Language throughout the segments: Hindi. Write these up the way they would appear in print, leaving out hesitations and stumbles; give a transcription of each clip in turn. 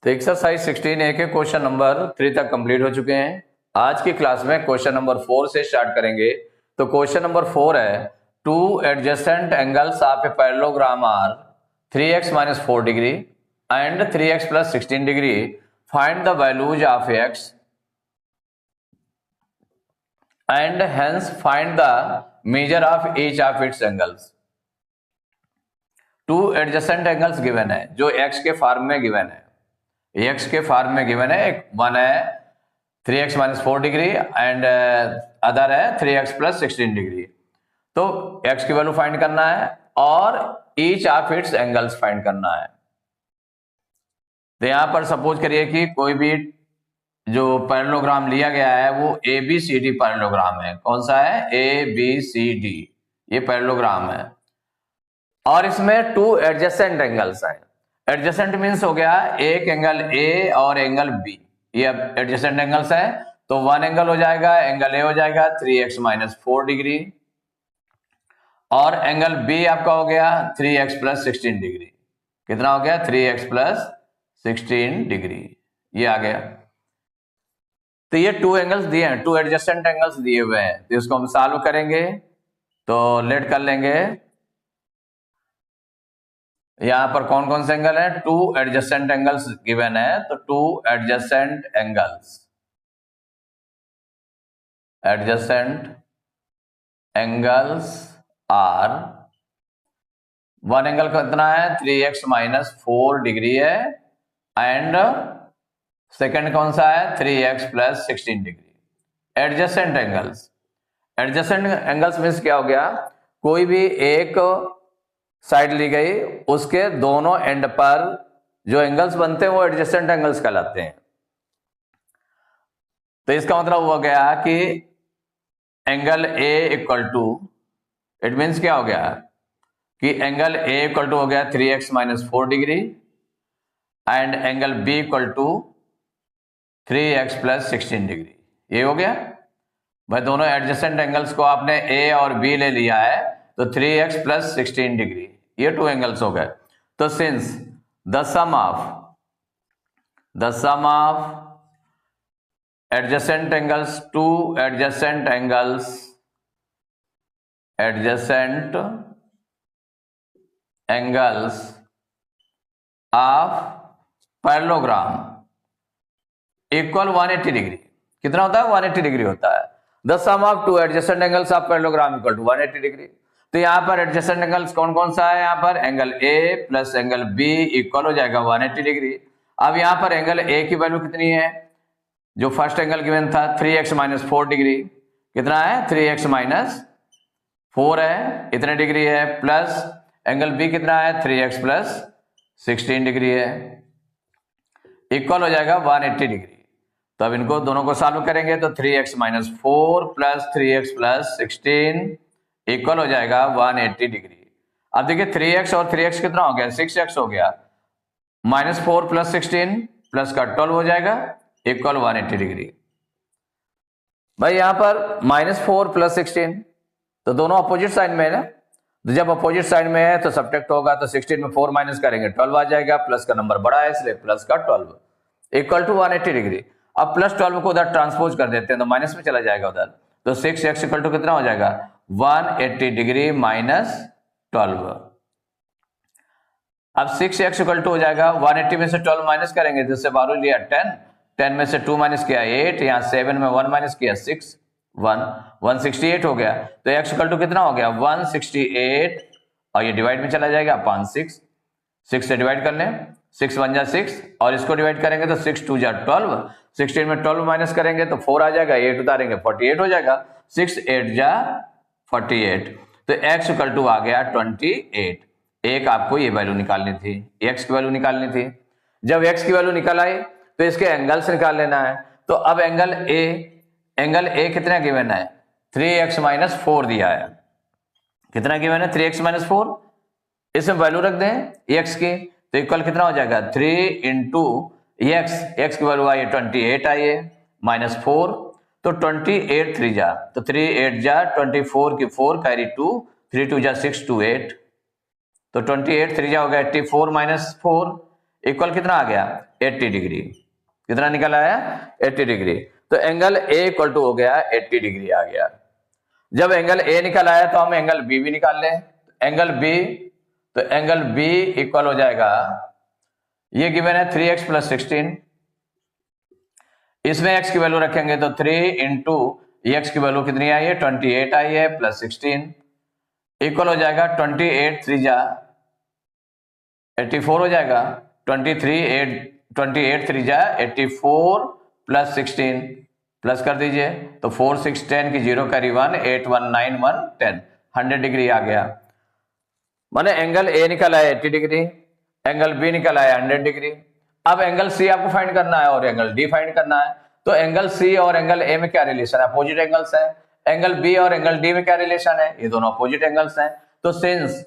तो एक्सरसाइज 16A के क्वेश्चन नंबर 3 तक कंप्लीट हो चुके हैं। आज की क्लास में क्वेश्चन नंबर 4 से स्टार्ट करेंगे। तो क्वेश्चन नंबर 4 है, two adjacent angles of a parallelogram are 3x - 4 degree and 3x + 16 degree. Find the values of x and hence find the measure of each of its angles. Two adjacent angles given है जो x के फॉर्म में गिवन है। x के फॉर्म में गिवन है, वन है 3x - 4 डिग्री एंड अदर है 3x + 16 डिग्री। तो x की वैल्यू फाइंड करना है और each of its angles find करना है। तो यहां पर सपोज करिए कि कोई भी जो पैरेललोग्राम लिया गया है वो ABCD पैरेललोग्राम है। कौन सा है? ABCD, ये पैरेललोग्राम है और इसमें टू एडजेसेंट एंगल्स हैं। एडजेसेंट मीन्स हो गया एक एंगल A और एंगल B, ये एडजेसेंट एंगल्स है। तो वन एंगल हो जाएगा, एंगल A हो जाएगा 3x - 4 डिग्री और एंगल B आपका हो गया 3x + 16 डिग्री। कितना हो गया? 3x + 16 डिग्री, ये आ गया। तो ये टू एंगल्स दिए हैं, टू एडजेसेंट एंगल्स दिए हुए हैं। तो इसको हम सॉल्व करेंगे तो लेट कर लेंगे। यहां पर कौन कौन से एंगल है? टू एडजेसेंट एंगल्स गिवन है। तो two adjacent angles are, one angle कितना है? 3x - 4 डिग्री है एंड सेकंड कौन सा है? 3x + 16 degree. Adjacent angles means क्या हो गया? कोई भी एक साइड ली गई, उसके दोनों एंड पर जो एंगल्स बनते हैं वो एडजेसेंट एंगल्स कहलाते हैं। तो इसका मतलब हो गया कि एंगल A = इट मीन्स क्या हो गया कि एंगल A = हो गया 3x - 4 degree and angle B = 3x + 16 degree. ये हो गया भाई। दोनों एडजेसेंट एंगल्स को आपने A और B ले लिया है तो 3x + 16 डिग्री, ये टू एंगल्स हो गए। तो since the sum of adjacent angles, two adjacent angles of parallelogram equal 180 degree. कितना होता है? 180 डिग्री होता है। The sum of two adjacent angles of parallelogram equal to 180 degree. तो यहाँ पर एडजेसेंट एंगल्स कौन कौन सा है? यहाँ पर angle A + angle B equal हो जाएगा 180 डिग्री। अब यहाँ पर एंगल A की वैल्यू कितनी है? जो फर्स्ट एंगल गिवन था 3x - 4 डिग्री, कितना है? 3x - 4 है, इतने डिग्री है, प्लस एंगल B कितना है? 3x + 16 डिग्री है, इक्वल हो जाएगा 180 डिग्री। तो अब इनको दोनों को सॉल्व करेंगे तो 3x - 4 + 3x + 16 इक्वल हो जाएगा 180 डिग्री। अब देखिए 3x और 3x कितना हो गया? 6x हो गया। -4 + 16 प्लस का 12 हो जाएगा, इक्वल 180 डिग्री। भाई यहां पर -4 + 16 तो दोनों अपोजिट साइड में है ना। तो जब अपोजिट साइड में है तो सब्ट्रैक्ट होगा, तो 16 में 4 माइनस करेंगे 12 आ जाएगा, प्लस का नंबर बड़ा है इसलिए प्लस का 12 इक्वल टू 180 डिग्री। अब +12 को उधर ट्रांसपोज कर देते हैं तो माइनस में चला जाएगा उधर। तो 6x = कितना हो जाएगा? 180 डिग्री - 12। अब 6x = हो जाएगा 180 में से 12 माइनस करेंगे, जिससे बारू लिया 10 में से 2 माइनस किया 8, यहाँ 7 में 1 माइनस किया 6, 168 हो गया। तो x = कितना हो गया? 168 और ये डिवाइड में चला जाएगा 5 6 से डिवाइड कर लें, 6 × 1 = 6 और इसको डिवाइड करेंगे तो 6 × 2 = 12, 16 में 12 माइनस करेंगे तो 4 आ जाएगा, 8 उतारेंगे 48 हो जाएगा, 6 8 = 48। तो x = आ गया 28। एक आपको ये वैल्यू निकालनी थी, x की वैल्यू निकालनी थी। जब x की वैल्यू निकल आई तो इसके एंगल्स निकाल लेना है। तो अब एंगल A कितना गिवन है? 3x - 4 दिया है। कितना गिवन है? 3x - 4। इसमें वैल्यू रख दें x की, तो इक्वल कितना हो जाएगा? 3 × x की वैल्यू आई 28 आई है, -4 तो 28 3 जा, तो 3 8 जा 24 की 4 कैरी 2, 3 2 जा 6 2 8, तो 28 3 जा हो गया 84 - 4 इक्वल कितना आ गया? 80 डिग्री। कितना निकल आया? 80 डिग्री। तो एंगल ए इक्वल टू हो गया 80 डिग्री आ गया। जब एंगल ए निकल आया तो हम एंगल बी भी निकाल लें। एंगल बी, तो एंगल बी इक्वल हो जाएगा, ये गिवन है 3x प्लस 16, इसमें x की वैल्यू रखेंगे तो 3 इंटू एक्स की वैल्यू कितनी आई है? 28 आई है, प्लस 16 इक्वल हो जाएगा 28 3 जा 84 हो जाएगा। 28 3 जा 84 प्लस 16 प्लस कर दीजिए, तो 4 6 10 की 0 कैरी 1 8 1 9 1 10 100 डिग्री आ गया। माने एंगल ए निकल आया 80 डिग्री, एंगल बी निकल आया 100 डिग्री। अब एंगल सी आपको फाइंड करना है और एंगल डी फाइंड करना है। तो एंगल सी और एंगल ए में क्या रिलेशन है? अपोजिट एंगल्स है। एंगल बी और एंगल डी में क्या रिलेशन है? ये दोनों अपोजिट एंगल्स हैं। तो सिंस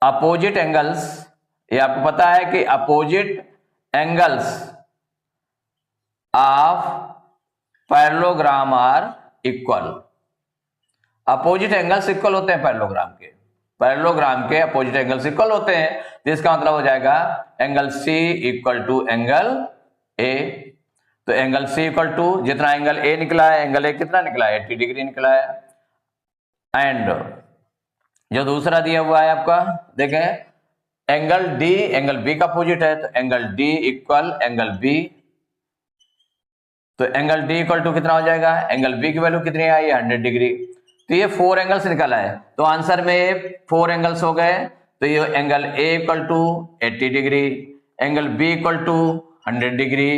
अपोजिट एंगल्स, ये आपको पता है कि opposite angles of parallelogram are equal. Opposite angles equal होते हैं पैरेललोग्राम के, पैरेललोग्राम के अपोजिट एंगल्स इक्वल होते हैं, जिसका मतलब हो जाएगा angle C equal to angle A. तो एंगल सी इक्वल टू, जितना एंगल ए निकला है एंगल ए कितना निकला है? 80 डिग्री निकला है। एंड जो दूसरा दिया हुआ है आपका, देखें एंगल डी एंगल बी का अपोजिट है, तो angle D equal angle B. तो एंगल डी इक्वल टू कितना हो जाएगा? एंगल बी की वैल्यू कितनी आई है? 100 डिग्री। तो ये 4 एंगल्स निकला है, तो आंसर में ये 4 एंगल्स हो गए। तो ये angle A equal to 80 degree, angle B equal to 100 degree,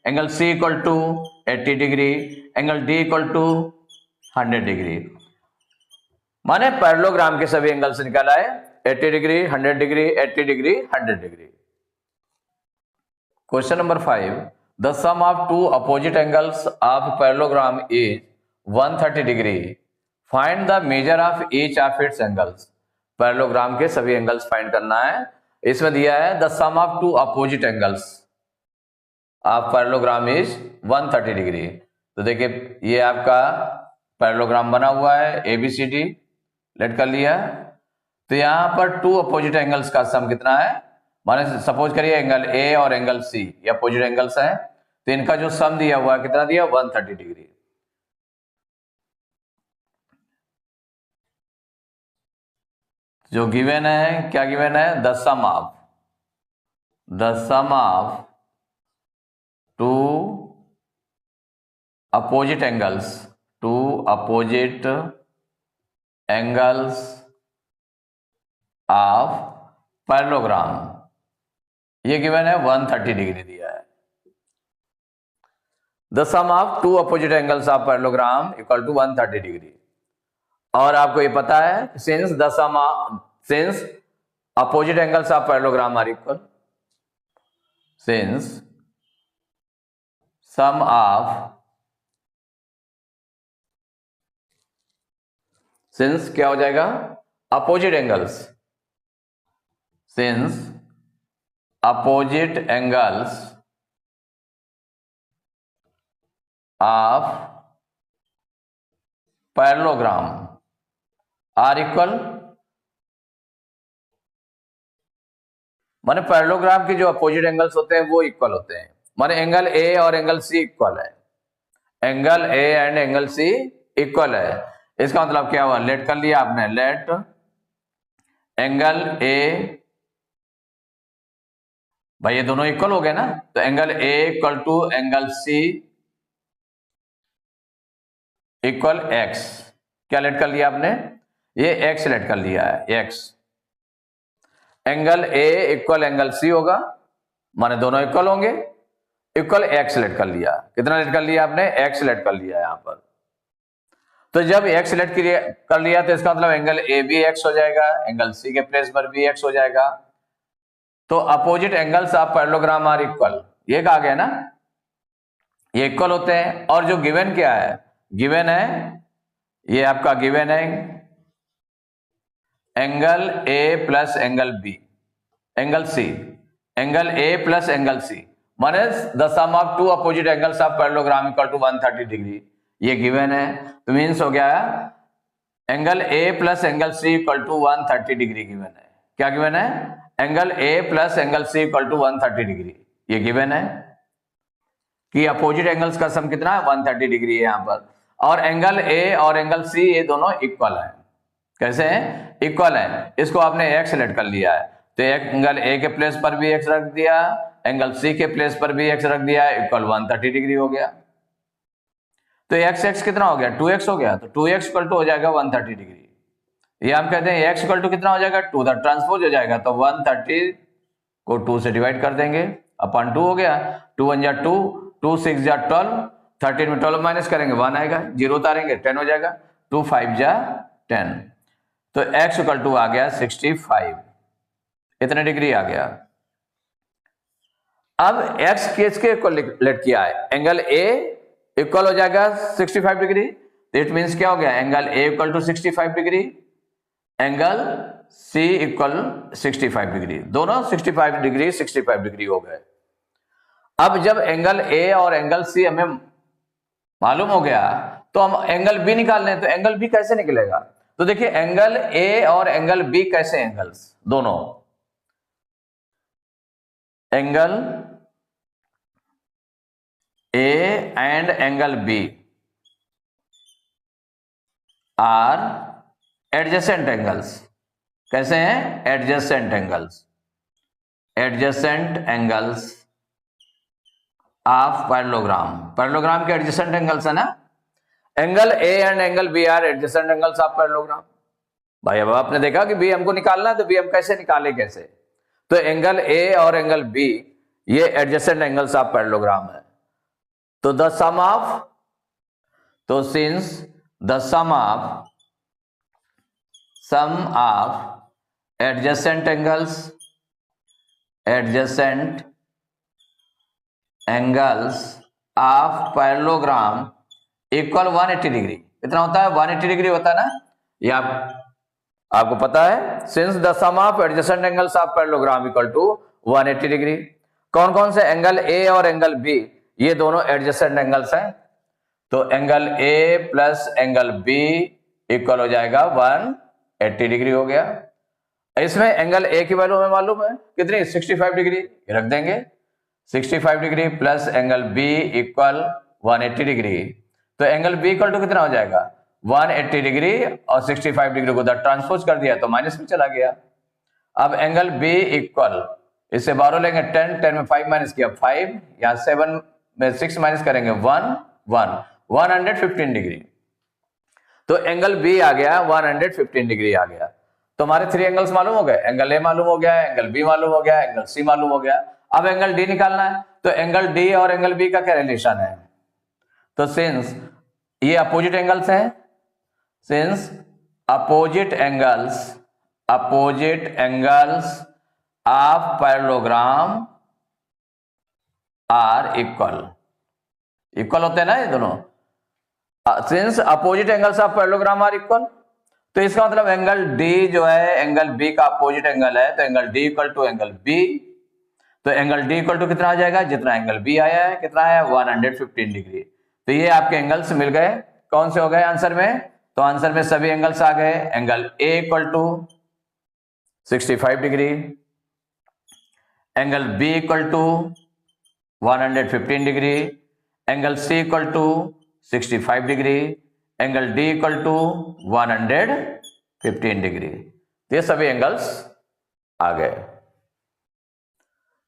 angle C equal to 80 degree, angle D equal to 100 degree. माने पैरेललोग्राम के सभी एंगल्स निकल आए 80 degree, 100 degree, 80 degree, 100 degree. Question number 5, the sum of two opposite angles of parallelogram is 130 degree, find the measure of each of its angles. Parallelogram के सभी एंगल्स फाइंड करना है। इसमें दिया है the sum of two opposite angles of parallelogram is 130 degree. तो देखिए ये आपका पैरेललोग्राम बना हुआ है ABCD, लेट कर लिया। तो यहां पर टू अपोजिट एंगल्स का सम कितना है? माने सपोज करिए एंगल ए और एंगल सी ये अपोजिट एंगल्स हैं, तो इनका जो सम दिया हुआ है कितना दिया? 130 डिग्री। जो गिवन है, क्या गिवन है? The sum of two opposite angles of parallelogram, ये गिवन है 130 डिग्री दिया है। The sum of two opposite angles of parallelogram equal to 130 degree. और आपको ये पता है since opposite angles of parallelogram are equal, since sum क्या हो जाएगा? Opposite angles, since opposite angles of parallelogram are equal, माने पैरेललोग्राम के जो अपोजिट एंगल्स होते हैं वो इक्वल होते हैं। माने एंगल ए और एंगल सी इक्वल है, angle A and angle C equal है। इसका मतलब क्या हुआ? लेट कर लिया आपने, लेट एंगल ए, भाई ये दोनों इक्वल हो गए ना, तो angle A equal to angle C equal X. क्या लेट कर लिया आपने? ये एक्स लेट कर लिया है, X. Angle A equal angle C होगा, माने दोनों इक्वल होंगे, इक्वल एक्स लेट कर लिया। कितना लेट कर लिया आपने? एक्स लेट कर लिया यहां पर। तो जब एक्स लेट कर लिया तो इसका मतलब एंगल ए भी एक्स हो जाएगा, एंगल सी के प्लेस पर भी एक्स हो जाएगा। तो opposite angles of parallelogram are equal, ये कहा गया ना, ये इक्वल होते हैं। और जो गिवन क्या है? गिवन है, ये आपका गिवन है angle A plus angle B, angle C, angle A plus angle C, माने the sum of two opposite angles of parallelogram equal to 130 degree, ये गिवन है। तो मीन्स हो गया angle A plus angle C equal to 130 degree given है। क्या गिवन है? Angle A plus angle C equal to 130 degree, ये गिवन है कि अपोजिट एंगल्स का सम कितना है 130 डिग्री है यहाँ पर, और एंगल ए और एंगल सी ये दोनों इक्वल है। कैसे हैं? इक्वल है। इसको आपने एक्स सेलेक्ट कर लिया है, तो एंगल ए के प्लेस पर भी एक्स रख दिया, एंगल सी के प्लेस पर भी एक्स रख दिया, इक्वल 130 डिग्री हो गया। तो एक्स एक्स कितना हो गया? 2x हो गया, तो 2x इक्वल टू हो जाएगा 130 डिग्री। ये हम कहते हैं x इक्वल टू कितना हो जाएगा? 2 द ट्रांसपोज हो जाएगा, तो 130 को 2 से डिवाइड कर देंगे अपन 2 हो गया, 2 1 जा 2, 2 6 जा 12, 13 में 12 माइनस करेंगे 1 आएगा, 0 उतारेंगे 10 हो जाएगा, 2 5 जा 10, तो x इक्वल टू आ गया 65, इतने डिग्री आ गया। अब x किसके कैलकुलेट किया है? एंगल a इक्वल हो जाएगा 65 डिग्री, इट मींस क्या हो गया? Angle a equal to 65 degree, angle C equal 65 degree, दोनों 65 डिग्री 65 डिग्री हो गए। अब जब एंगल A और एंगल C हमें मालूम हो गया, तो हम एंगल B निकाल लें, तो एंगल B कैसे निकलेगा? तो देखिए एंगल A और एंगल B कैसे एंगल्स? दोनों angle A and angle B are adjacent angles. कैसे हैं? Adjacent angles, adjacent angles of parallelogram. Parallelogram के एडजेसेंट एंगल्स है ना, angle A and angle B are adjacent angles of parallelogram. भाई अब आपने देखा कि बी हमको निकालना है, तो बी हम कैसे निकाले? कैसे? तो एंगल ए और एंगल बी ये एडजेसेंट एंगल्स ऑफ पैरेललोग्राम है। तो द सम ऑफ, तो since the sum of adjacent angles of parallelogram equal 180 degree. कितना होता है? 180 डिग्री होता है ना, ये आपको पता है। Since the sum of adjacent angles of parallelogram equal to 180 degree. कौन कौन से? एंगल ए और एंगल बी ये दोनों एडजेसेंट एंगल्स हैं, तो angle A plus angle B equal हो जाएगा 180 डिग्री हो गया। इसमें एंगल ए की वैल्यू हमें मालूम है कितनी? 65 डिग्री, रख देंगे 65 degree plus angle B equal 180 degree, तो एंगल बी इक्वल टू कितना हो जाएगा? 180 डिग्री, और 65 डिग्री को ट्रांसपोज कर दिया तो माइनस में चला गया। अब एंगल बी इक्वल, इससे 12 लेंगे 10, 10 में 5 माइनस किया 5, यहाँ 7 में 6 माइनस करेंगे 1, 115 डिग्री, तो एंगल बी आ गया 115 डिग्री आ गया। तो हमारे 3 एंगल्स मालूम हो गए, एंगल ए मालूम हो गया, एंगल बी मालूम हो गया, एंगल सी मालूम हो गया। अब एंगल डी निकालना है, तो एंगल डी और एंगल बी का क्या रिलेशन है? तो सिंस ये अपोजिट एंगल्स हैं, since opposite angles of parallelogram are equal होते हैं ना ये दोनों, since opposite angles of parallelogram are equal, तो इसका मतलब एंगल डी जो है एंगल बी का अपोजिट एंगल है, तो angle D equal to angle B, तो एंगल डी इक्वल टू कितना आ जाएगा? जितना एंगल बी आया है, कितना है? 115 डिग्री। तो ये आपके एंगल्स मिल गए। कौन से हो गए आंसर में? तो आंसर में सभी एंगल्स आ गए। Angle A equal to 65 degree, angle B equal to 115 degree, angle C equal to 65 degree, angle D equal to 115 degree. ये सभी एंगल्स आ गए।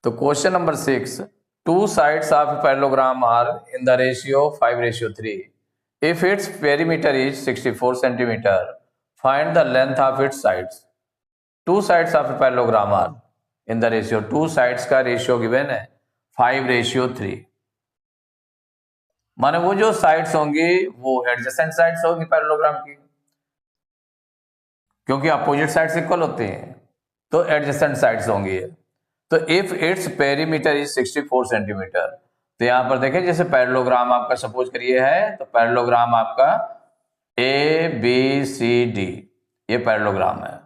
तो question number 6, two sides of parallelogram are in the ratio 5:3। If its perimeter is 64 centimetre, find the length of its sides. Two sides of parallelogram are in the ratio, two sides का रेशियो गिवन है 5:3, माने वो जो साइड्स होंगी वो एडजेसेंट साइड्स होंगी पैरेललोग्राम की, क्योंकि अपोजिट साइड्स इक्वल होते हैं, तो एडजेसेंट साइड्स होंगी। तो if its perimeter is 64 centimetre, तो यहां पर देखें जैसे पैरेललोग्राम आपका सपोज करिए है, तो पैरेललोग्राम आपका ए बी सी डी ये पैरेललोग्राम है।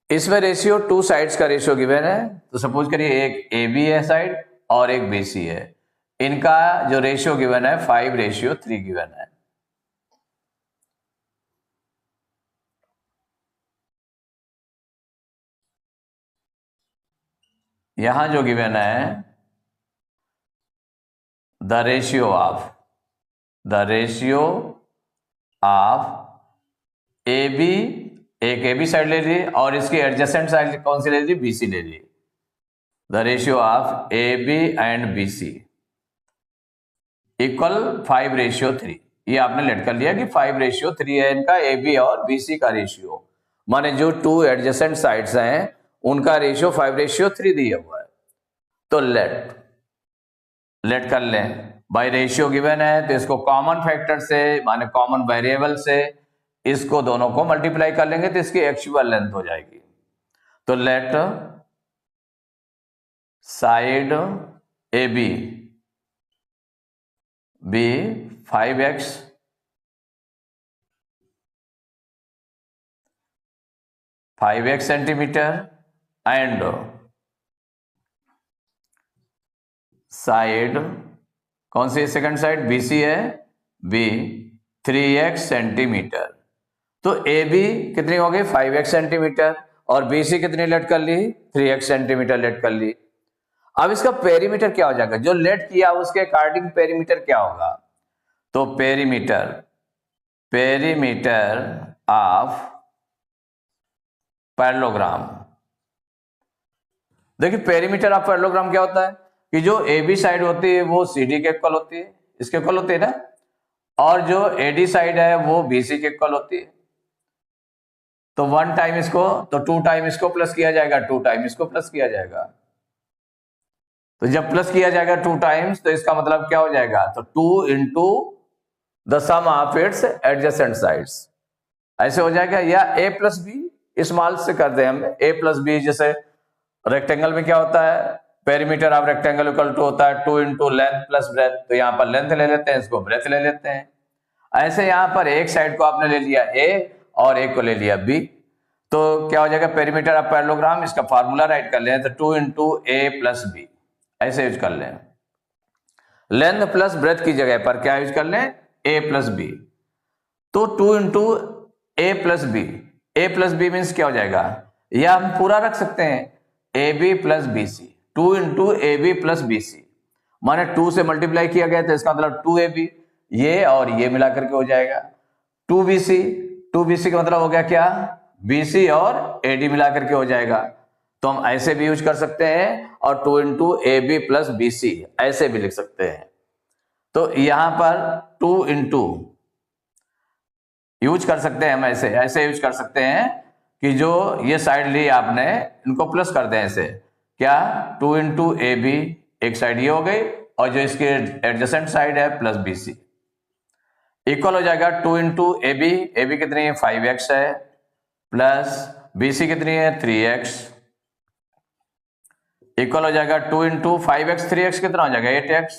इसमें रेशियो टू साइड्स का रेशियो गिवन है, तो सपोज करिए एक ए बी है साइड और एक बी सी है, इनका जो रेशियो गिवन है 5:3 गिवन है। यहां जो गिवन है the ratio of A B, एक ए बी साइड ले ली और इसकी एडजेसेंट साइड कौन सी ले ली, बी सी ले ली। The ratio of A B and B C equal 5:3। ये आपने लेट कर लिया कि 5:3 है इनका ए बी और बी सी का रेशियो, माने जो टू एडजेसेंट साइड्स हैं उनका रेशियो 5:3 दिया हुआ है। तो लेट कर लें, बाय रेशियो गिवन है तो इसको कॉमन फैक्टर से माने कॉमन वेरिएबल से इसको दोनों को मल्टीप्लाई कर लेंगे तो इसकी एक्चुअल लेंथ हो जाएगी। तो let side A B B 5x centimetre and side कौन सी सेकंड साइड बी सी है, बी 3x सेंटीमीटर। तो ए बी कितनी हो गई 5x सेंटीमीटर और बी सी कितनी लेट कर ली, 3x सेंटीमीटर लेट कर ली। अब इसका पेरीमीटर क्या हो जाएगा, जो लेट किया उसके अकॉर्डिंग पेरीमीटर क्या होगा। तो पेरीमीटर ऑफ पैरेललोग्राम, देखिए पेरीमीटर ऑफ पैरेललोग्राम क्या होता है कि जो ए बी साइड होती है वो सी डी के इक्वल होती है, इसके इक्वल होती है ना, और जो ए डी साइड है वो बी सी के इक्वल होती है। तो 1 टाइम इसको तो 2 टाइम इसको प्लस किया जाएगा, 2 टाइम इसको प्लस किया जाएगा। तो जब प्लस किया जाएगा 2 टाइम्स तो इसका मतलब क्या हो जाएगा, तो 2 into the sum of its adjacent sides, ऐसे हो जाएगा। या ए प्लस बी स्मॉल से कर दे हम, ए प्लस बी, जैसे रेक्टेंगल में क्या होता है perimeter of rectangle equal to होता है 2 इंटू लेंथ प्लस ब्रेथ, तो यहाँ पर लेंथ ले लेते हैं, इसको ब्रेथ ले लेते हैं। ऐसे यहाँ पर एक साइड को आपने ले लिया ए और एक को ले लिया बी, तो क्या हो जाएगा पेरीमीटर ऑफ पैरेललोग्राम, इसका फार्मूला राइट कर लें तो 2 इंटू ए प्लस बी, ऐसे यूज कर लें। लेंथ प्लस ब्रेथ की जगह पर क्या यूज कर लें, ए प्लस बी। तो 2 into A plus B, A plus B means क्या हो जाएगा, या हम पूरा रख सकते हैं A B plus B C, 2 into A B plus B C, माने 2 से मल्टीप्लाई किया गया तो इसका मतलब 2ab, ये और ये मिलाकर के हो जाएगा 2bc। 2bc का मतलब हो गया क्या, bc और ad मिलाकर के हो जाएगा। तो हम ऐसे भी यूज कर सकते हैं और 2 into A B plus B C ऐसे भी लिख सकते हैं। तो यहां पर 2 इंटू यूज कर सकते हैं, हम ऐसे यूज कर सकते हैं कि जो ये साइड ली आपने इनको प्लस कर दें ऐसे, क्या 2 इंटू ए बी, एक साइड ये हो गई और जो इसके एडजेसेंट साइड है प्लस बी सी, इक्वल हो जाएगा 2 इंटू ए बी कितनी है 5x है, प्लस बी सी कितनी है 3x, इक्वल हो जाएगा 2 इंटू 5x 3x कितना हो जाएगा 8x,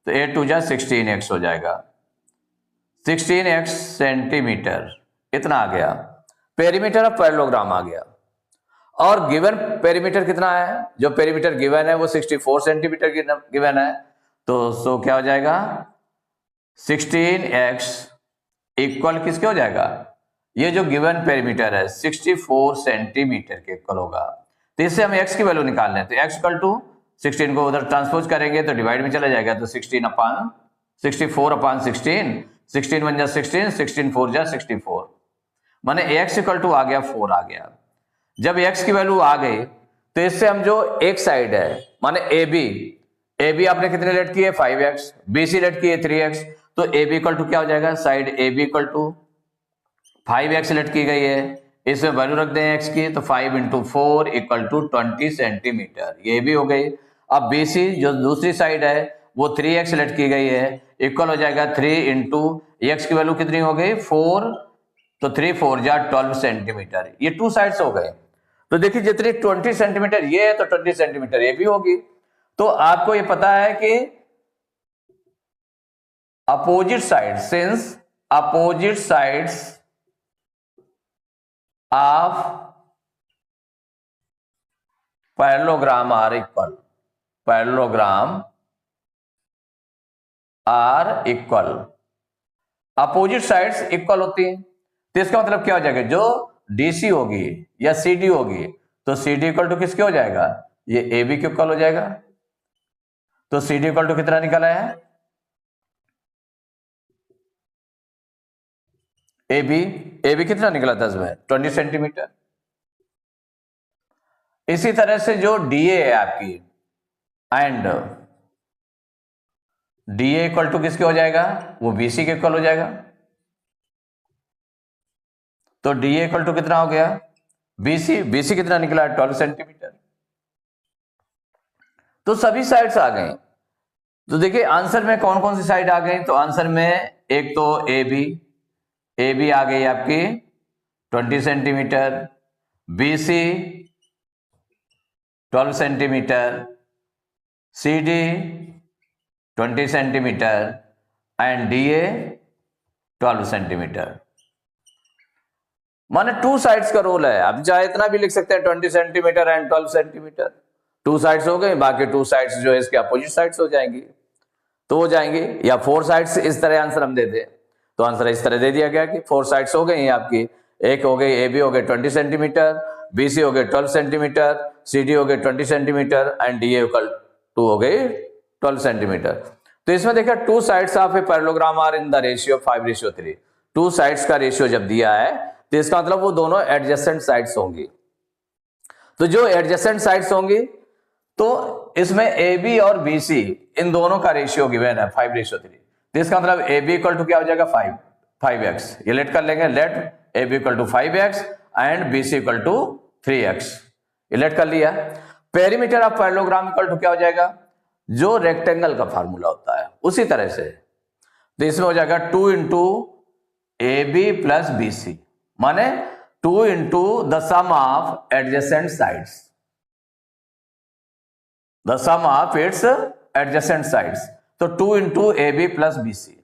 तो 8 2 जा 16x हो जाएगा, 16x सेंटीमीटर इतना आ गया। पेरीमीटर ऑफ पैरेललोग्राम आ गया। और गिवन पेरीमीटर कितना है, जो पेरीमीटर गिवन है वो 64 सेंटीमीटर गिवन है, तो सो क्या हो जाएगा 16x इक्वल किसके हो जाएगा, ये जो गिवन पेरीमीटर है 64 सेंटीमीटर के इक्वल होगा। तो इससे हम x की वैल्यू निकाल लें, तो x इक्वल टू 16 को उधर ट्रांसपोज करेंगे तो डिवाइड में चला जाएगा, तो 64 अपॉन 16 1 जा 16, 16 4 जा 64, माने x इक्वल टू आ गया 4 आ गया। जब x की वैल्यू आ गई तो इससे हम जो एक साइड है माने ए बी आपने कितने लेट किए 5x, बी सी लेट किए 3x, तो ए बी इक्वल टू क्या हो जाएगा, side A B equal to 5x let की गई है, इसमें वैल्यू रख दें x की, तो 5 इंटू 4 इक्वल टू 20 सेंटीमीटर, ये भी हो गई। अब बी सी जो दूसरी साइड है वो 3x लेट की गई है, इक्वल हो जाएगा 3 इंटू x की वैल्यू कितनी हो गई 4, तो 3 4 जा 12 सेंटीमीटर, ये 2 साइड्स हो गए। तो देखिए जितनी 20 सेंटीमीटर ये है तो 20 सेंटीमीटर ये भी होगी। तो आपको ये पता है कि opposite side, since opposite sides of parallelogram are equal, parallelogram are equal, opposite sides equal होती हैं, तो इसका मतलब क्या हो जाएगा, जो डीसी होगी या सीडी होगी तो सीडी इक्वल टू किसके हो जाएगा, ये ए बी के इक्वल हो जाएगा। तो सी डी इक्वल टू कितना निकला है, ए बी कितना निकला 10 में 20 सेंटीमीटर। इसी तरह से जो डीए है आपकी, एंड डीए इक्वल टू किसके हो जाएगा, वो बीसी के इक्वल हो जाएगा। तो डीए इक्वल टू कितना हो गया, बीसी कितना निकला 12 सेंटीमीटर। तो सभी साइड्स आ गई। तो देखिए आंसर में कौन कौन सी साइड आ गई, तो आंसर में एक तो ए बी आ गई आपकी 20 centimetre, BC 12 centimetre, C D 20 centimetre and DA 12 centimetre. माने टू साइड्स का रोल है। आप चाहे इतना भी लिख सकते हैं 20 centimetre and 12 centimetre, two sides हो गई, बाकी टू साइड्स जो है इसके अपोजिट साइड्स हो जाएंगी, तो हो जाएंगे। या 4 साइड्स इस तरह आंसर हम दे दें, तो आंसर इस तरह दे दिया गया कि 4 साइड्स हो गई आपकी, एक हो गई ए बी हो गए 20 सेंटीमीटर, बी सी हो गए 12 सेंटीमीटर, सी डी हो गए 20 centimetre and D equal to हो गई 12 सेंटीमीटर। तो इसमें देखिए two sides of a parallelogram are in the ratio 5:3। Two sides का रेशियो जब दिया है तो इसका मतलब वो दोनों एडजेसेंट साइड्स होंगी। तो जो एडजेसेंट साइड्स होंगी तो इसमें ए बी और बी सी इन दोनों का रेशियो गिवन है 5:3। तो इसका मतलब ए बी इक्वल टू क्या हो जाएगा 5x। ये लेट कर लेंगे, let A B equal to 5x and B C equal to 3x। ये लेट कर लिया। Perimeter of parallelogram equal to क्या हो जाएगा, जो रेक्टेंगल का फार्मूला होता है उसी तरह से। तो इसमें हो जाएगा 2 into A B plus B C, माने 2 into the sum of adjacent sides, the sum of its adjacent sides. तो 2 into A B plus B C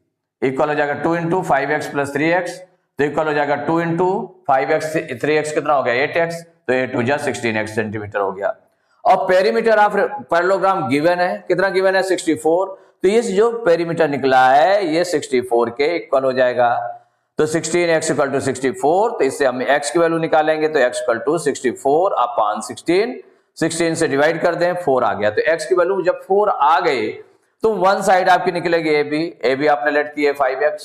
equal हो जाएगा 2 इंटू 5x प्लस 3x, तो इक्वल हो जाएगा 2 इंटू 5x 3x कितना हो गया 8x, तो 8 2 16x सेंटीमीटर हो गया। और पेरीमीटर ऑफ पैरेललोग्राम गिवन है, कितना गिवन है 64। तो ये जो पेरीमीटर निकला है ये 64 के इक्वल हो जाएगा। तो 16x इक्वल टू 64, तो इससे हम x की वैल्यू निकालेंगे, तो x इक्वल टू 64 अपॉन 16 से डिवाइड कर दें 4 आ गया। तो x की वैल्यू जब 4 आ गई तो वन साइड आपकी निकलेगी ए बी आपने लेट की है 5x,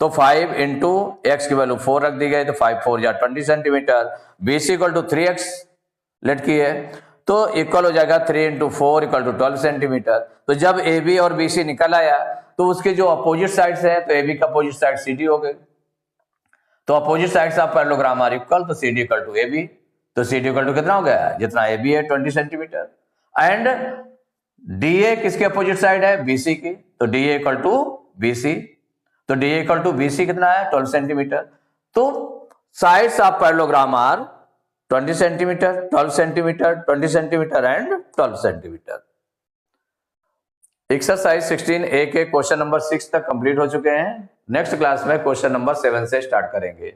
तो 5 इंटू एक्स की वैल्यू 4 रख दी गई, तो 5 4 या 20 centimetre. B C equal to 3x let की है, तो इक्वल हो जाएगा 3 इंटू 4 इक्वल टू 12 सेंटीमीटर। तो जब ए बी और बी सी निकल आया तो उसके जो अपोजिट साइड्स है, तो ए बी का अपोजिट साइड सी डी हो गए। तो opposite sides of parallelogram are equal, तो C D equal to A B, तो सी डी इक्वल टू कितना हो गया, जितना ए बी है 20 सेंटीमीटर एंड डी ए किसके अपोजिट साइड है, बी सी की, तो D A equal to B C, तो D A equal to B C कितना है 12 सेंटीमीटर। तो sides of parallelogram are 20 centimeter 12 centimeter 20 centimetre and 12 centimeter. Exercise 16A के क्वेश्चन नंबर 6 तक कंप्लीट हो चुके हैं। नेक्स्ट क्लास में क्वेश्चन नंबर 7 से स्टार्ट करेंगे।